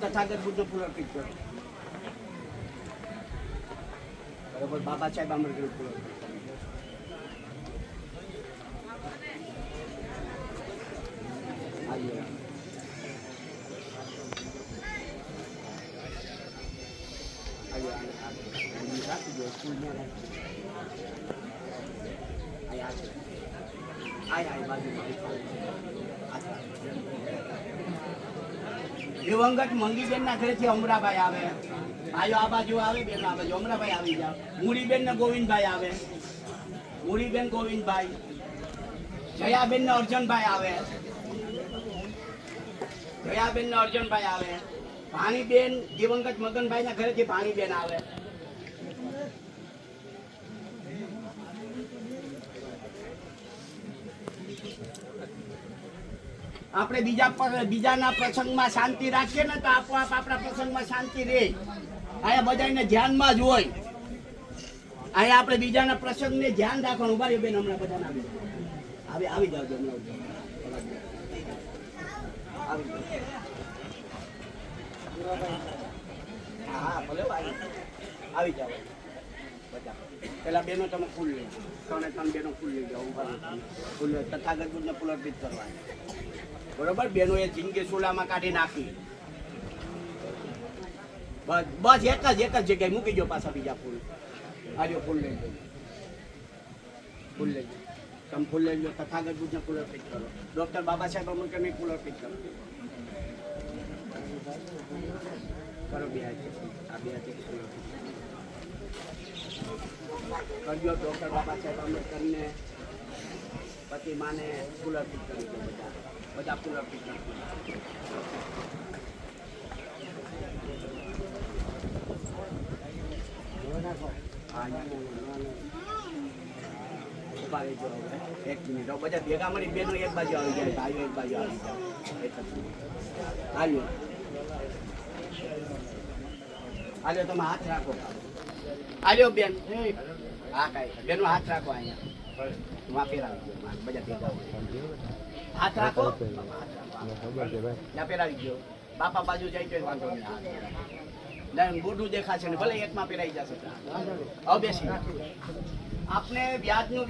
તથાગત બુદ્ધ ફૂલ અર્પિત કરો. બરોબર, બાબા સાહેબ આંબેડકર ફૂલ અર્પિત કરો. દિવંગત મંગીબેન ના ઘરેથી અમરાભાઈ આવે, ભાઈઓ આ બાજુ આવે, બેન આ બાજુ. અમરાભાઈ આવી જાવ. મૂડીબેન ને ગોવિંદભાઈ આવે, મૂડીબેન ગોવિંદભાઈ. જયાબેન ને અર્જનભાઈ આવે, જયાબેન ને અર્જનભાઈ આવે. ભાણીબેન દિવંગત મગનભાઈ ના ઘરેથી ભાણીબેન આવે. આપણે બીજાના પ્રસંગમાં શાંતિ રાખીએ ને તો આપોઆપ આપણા પ્રસંગમાં શાંતિ રહે. અહીંયા બધાને ધ્યાનમાં જ હોય. અહીંયા આપણે બીજાના પ્રસંગને ધ્યાન રાખવાનું. ઉભા બેન, હમણાં બધાને આવી જાવ. હા ભલે આવી જાવ. પેલા બેનો તમે ફૂલ લઈ જાઓ. 3 બેનો ફૂલ લઈ જાઓ. ફૂલ તથાગત બુદ્ધને ફૂલ અર્પિત કરવાની. બરોબર, બેનો એ જિંદગી સુલામાં કાઢી નાખી. બસ એક જ જગ્યાએ મૂકી દો પાછા બીજા ફૂલ. આવ્યો ફૂલ લઈ લો, ફૂલ લઈ લો. તમે ફૂલ લઈ લો. તથાગત બુદ્ધને ફૂલ અર્પિત કરો. ડોક્ટર બાબા સાહેબ આંબેડકરને ફૂલ અર્પિત કરો. કરો બે હાથે. આ બે હાથે કરજો. ડોક્ટર બાબા સાહેબ આંબેડકરને પતિ માને ફૂલ અર્પિત કરી દો. બધા ફૂલ અર્પિત કરી દો. એક મિનિટ બધા ભેગા મળી. બેનો એક બાજુ આવી જાય, ભાઈઓ એક બાજુ આવી જાય. હાલ્યો હાલ્યો, તમે હાથ રાખો. હાલ્યો બેન. હા કાંઈ બેનો હાથ રાખો. અહીંયા માં પહેરાવી દો. બધા ભેગા હાથ રાખો. ત્યાં પહેરાવી દો. બાપા બાજુ જાય તો વાંધો નહીં. મોઢું દેખાશે ને ભલે એકમાં પહેરાઈ જશે. હવે બેસી આપણે વ્યાજનું